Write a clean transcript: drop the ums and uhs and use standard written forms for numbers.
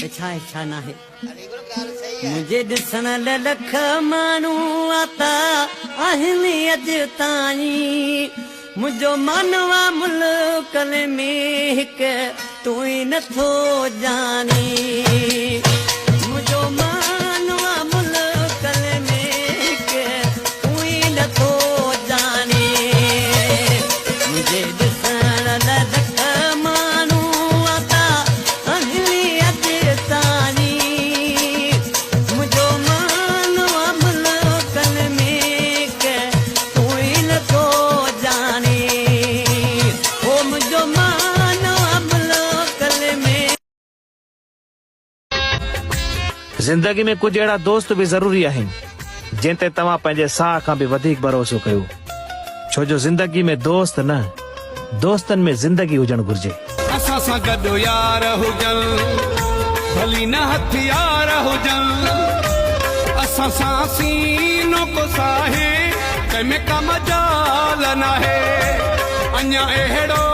छा इच्छा ना है मुझे दिसन लख मानू आता आहनी अज ताई मुझो मानवा मुल्क में हिक तू ही नथो जानी मुझो मानवा मुल्क में हिक तू ही नथो जानी मुझे दिसन लख मानू आता आहनी अज ताई मुझो मानवा मुल्क में हिक तू ही नथो जानी ओ मुझो मानवा मुल्क में। जिंदगी में कुछ अड़ा दोस्त भी जरूरी है जिनते तवा पंहिंजे साह खां भी वधिक भरोसो कयो छो जो जिंदगी में दोस्त न दोस्तन में जिंदगी हुजण घुर्जे। असां सां गॾु यार हुजन भली न हथियार हुजन असां सां सीनो को साहे कंहिंमें का मजाल नाहे अञा अहिड़ो